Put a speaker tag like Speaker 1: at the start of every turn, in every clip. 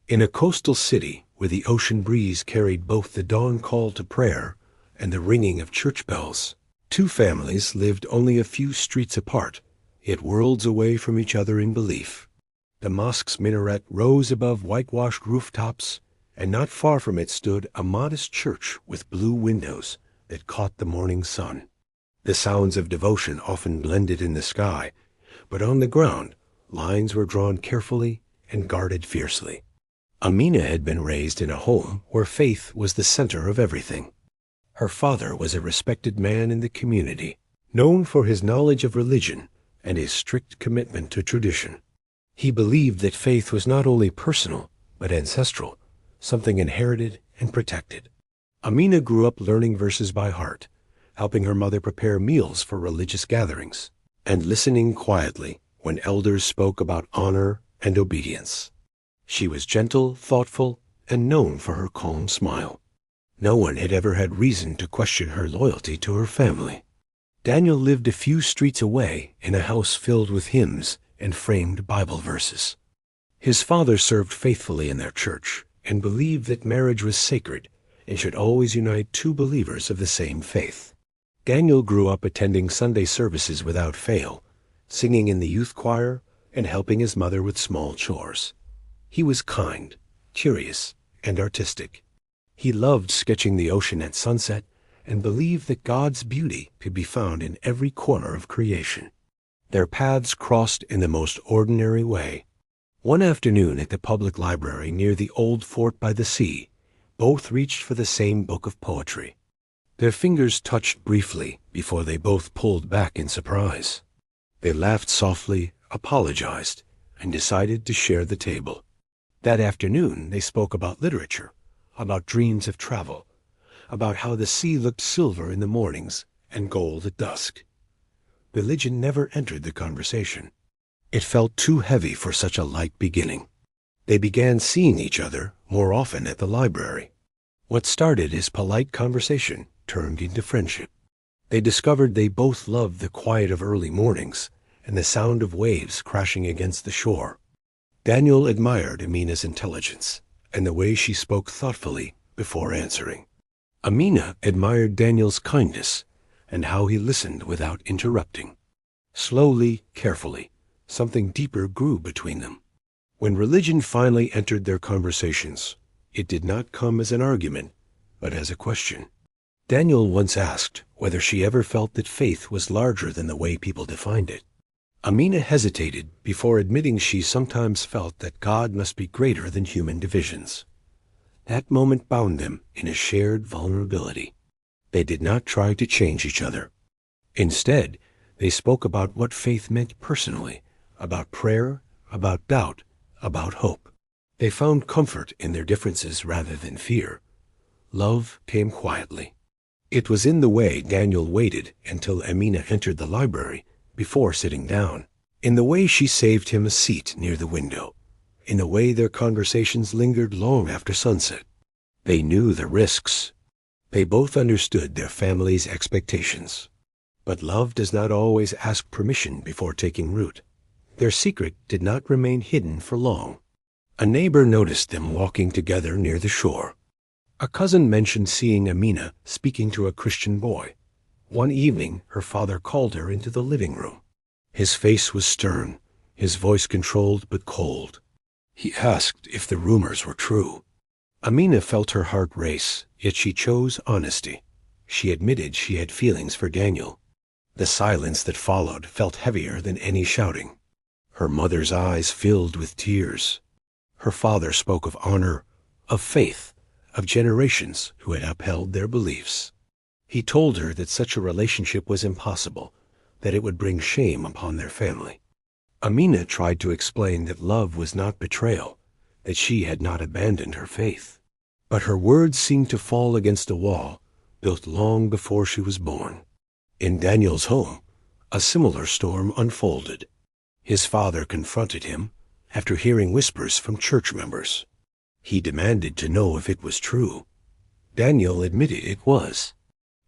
Speaker 1: In a coastal city where the ocean breeze carried both the dawn call to prayer and the ringing of church bells, two families lived only a few streets apart, yet worlds away from each other in belief. The mosque's minaret rose above whitewashed rooftops, and not far from it stood a modest church with blue windows that caught the morning sun. The sounds of devotion often blended in the sky, but on the ground, lines were drawn carefully and guarded fiercely. Amina had been raised in a home where faith was the center of everything. Her father was a respected man in the community, known for his knowledge of religion and his strict commitment to tradition. He believed that faith was not only personal, but ancestral, something inherited and protected. Amina grew up learning verses by heart, helping her mother prepare meals for religious gatherings, and listening quietly when elders spoke about honor and obedience. She was gentle, thoughtful, and known for her calm smile. No one had ever had reason to question her loyalty to her family. Daniel lived a few streets away in a house filled with hymns and framed Bible verses. His father served faithfully in their church and believed that marriage was sacred and should always unite two believers of the same faith. Daniel grew up attending Sunday services without fail, singing in the youth choir and helping his mother with small chores. He was kind, curious, and artistic. He loved sketching the ocean at sunset and believed that God's beauty could be found in every corner of creation. Their paths crossed in the most ordinary way. One afternoon at the public library near the old fort by the sea, both reached for the same book of poetry. Their fingers touched briefly before they both pulled back in surprise. They laughed softly, apologized, and decided to share the table. That afternoon they spoke about literature, about dreams of travel, about how the sea looked silver in the mornings and gold at dusk. Religion never entered the conversation. It felt too heavy for such a light beginning. They began seeing each other more often at the library. What started as polite conversation turned into friendship. They discovered they both loved the quiet of early mornings and the sound of waves crashing against the shore. Daniel admired Amina's intelligence and the way she spoke thoughtfully before answering. Amina admired Daniel's kindness and how he listened without interrupting. Slowly, carefully, something deeper grew between them. When religion finally entered their conversations, it did not come as an argument, but as a question. Daniel once asked whether she ever felt that faith was larger than the way people defined it. Amina hesitated before admitting she sometimes felt that God must be greater than human divisions. That moment bound them in a shared vulnerability. They did not try to change each other. Instead, they spoke about what faith meant personally, about prayer, about doubt, about hope. They found comfort in their differences rather than fear. Love came quietly. It was in the way Daniel waited until Amina entered the library before sitting down, in the way she saved him a seat near the window, in the way their conversations lingered long after sunset. They knew the risks. They both understood their family's expectations. But love does not always ask permission before taking root. Their secret did not remain hidden for long. A neighbor noticed them walking together near the shore. A cousin mentioned seeing Amina speaking to a Christian boy. One evening, her father called her into the living room. His face was stern, his voice controlled but cold. He asked if the rumors were true. Amina felt her heart race, yet she chose honesty. She admitted she had feelings for Daniel. The silence that followed felt heavier than any shouting. Her mother's eyes filled with tears. Her father spoke of honor, of faith, of generations who had upheld their beliefs. He told her that such a relationship was impossible, that it would bring shame upon their family. Amina tried to explain that love was not betrayal, that she had not abandoned her faith. But her words seemed to fall against a wall built long before she was born. In Daniel's home, a similar storm unfolded. His father confronted him after hearing whispers from church members. He demanded to know if it was true. Daniel admitted it was.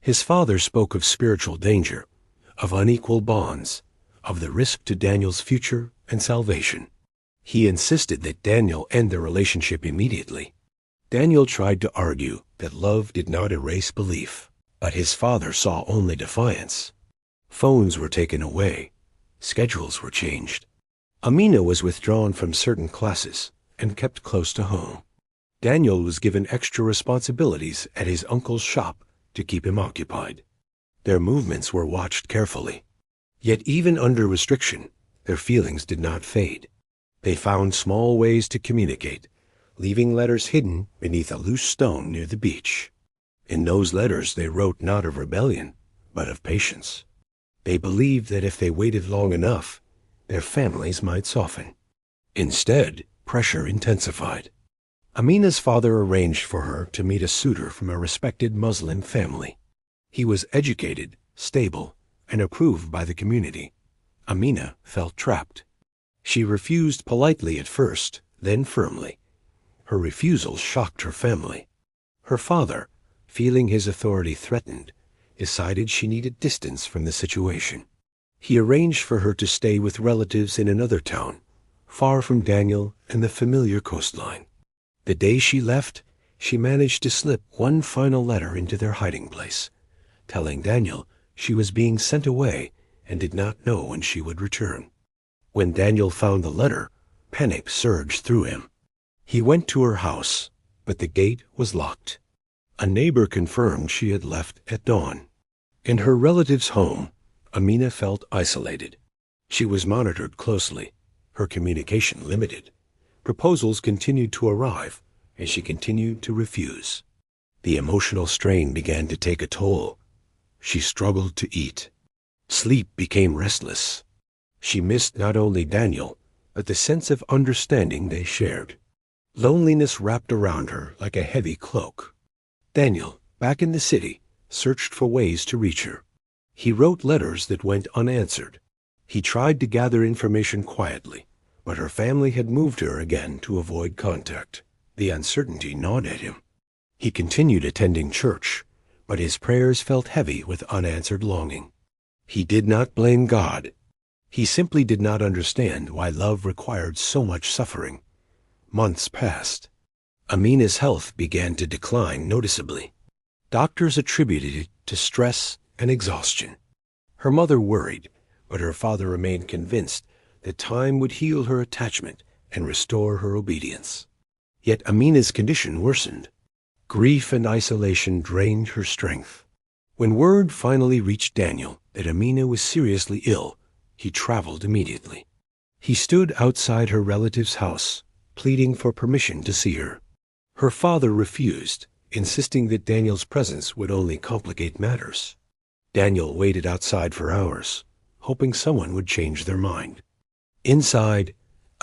Speaker 1: His father spoke of spiritual danger, of unequal bonds, of the risk to Daniel's future and salvation. He insisted that Daniel end their relationship immediately. Daniel tried to argue that love did not erase belief, but his father saw only defiance. Phones were taken away. Schedules were changed. Amina was withdrawn from certain classes and kept close to home. Daniel was given extra responsibilities at his uncle's shop to keep him occupied. Their movements were watched carefully. Yet even under restriction, their feelings did not fade. They found small ways to communicate, leaving letters hidden beneath a loose stone near the beach. In those letters they wrote not of rebellion, but of patience. They believed that if they waited long enough, their families might soften. Instead, pressure intensified. Amina's father arranged for her to meet a suitor from a respected Muslim family. He was educated, stable, and approved by the community. Amina felt trapped. She refused politely at first, then firmly. Her refusal shocked her family. Her father, feeling his authority threatened, decided she needed distance from the situation. He arranged for her to stay with relatives in another town, far from Daniel and the familiar coastline. The day she left, she managed to slip one final letter into their hiding place, telling Daniel she was being sent away and did not know when she would return. When Daniel found the letter, panic surged through him. He went to her house, but the gate was locked. A neighbor confirmed she had left at dawn. In her relative's home, Amina felt isolated. She was monitored closely, her communication limited. Proposals continued to arrive, and she continued to refuse. The emotional strain began to take a toll. She struggled to eat. Sleep became restless. She missed not only Daniel, but the sense of understanding they shared. Loneliness wrapped around her like a heavy cloak. Daniel, back in the city, searched for ways to reach her. He wrote letters that went unanswered. He tried to gather information quietly, but her family had moved her again to avoid contact. The uncertainty gnawed at him. He continued attending church, but his prayers felt heavy with unanswered longing. He did not blame God. He simply did not understand why love required so much suffering. Months passed. Amina's health began to decline noticeably. Doctors attributed it to stress and exhaustion. Her mother worried, but her father remained convinced that time would heal her attachment and restore her obedience. Yet Amina's condition worsened. Grief and isolation drained her strength. When word finally reached Daniel that Amina was seriously ill, he traveled immediately. He stood outside her relative's house, pleading for permission to see her. Her father refused, insisting that Daniel's presence would only complicate matters. Daniel waited outside for hours, hoping someone would change their mind. Inside,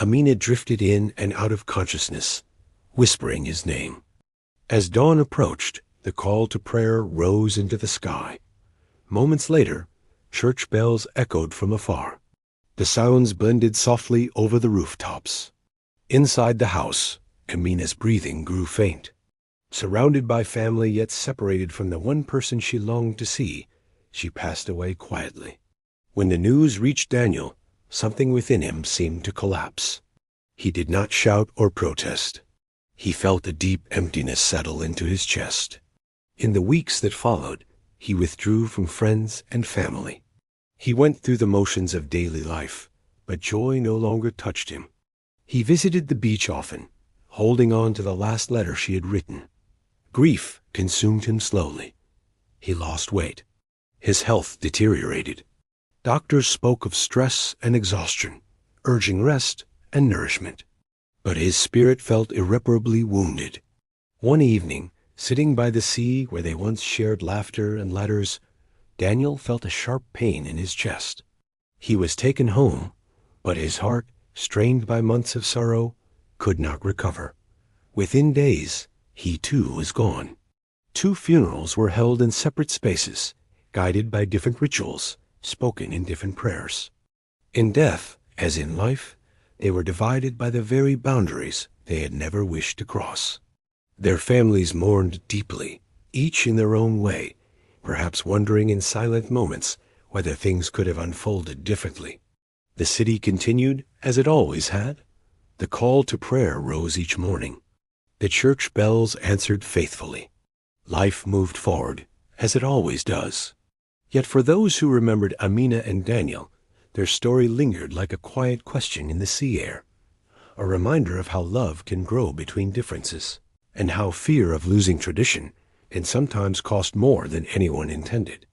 Speaker 1: Amina drifted in and out of consciousness, whispering his name. As dawn approached, the call to prayer rose into the sky. Moments later, church bells echoed from afar. The sounds blended softly over the rooftops. Inside the house, Amina's breathing grew faint. Surrounded by family yet separated from the one person she longed to see, she passed away quietly. When the news reached Daniel, something within him seemed to collapse. He did not shout or protest. He felt a deep emptiness settle into his chest. In the weeks that followed, he withdrew from friends and family. He went through the motions of daily life, but joy no longer touched him. He visited the beach often, holding on to the last letter she had written. Grief consumed him slowly. He lost weight. His health deteriorated. Doctors spoke of stress and exhaustion, urging rest and nourishment. But his spirit felt irreparably wounded. One evening, sitting by the sea where they once shared laughter and letters, Daniel felt a sharp pain in his chest. He was taken home, but his heart, strained by months of sorrow, could not recover. Within days, he too was gone. 2 funerals were held in separate spaces, guided by different rituals, spoken in different prayers. In death, as in life, they were divided by the very boundaries they had never wished to cross. Their families mourned deeply, each in their own way, perhaps wondering in silent moments whether things could have unfolded differently. The city continued as it always had, The call to prayer rose each morning. The church bells answered faithfully. Life moved forward, as it always does. Yet for those who remembered Amina and Daniel, their story lingered like a quiet question in the sea air, a reminder of how love can grow between differences, and how fear of losing tradition can sometimes cost more than anyone intended.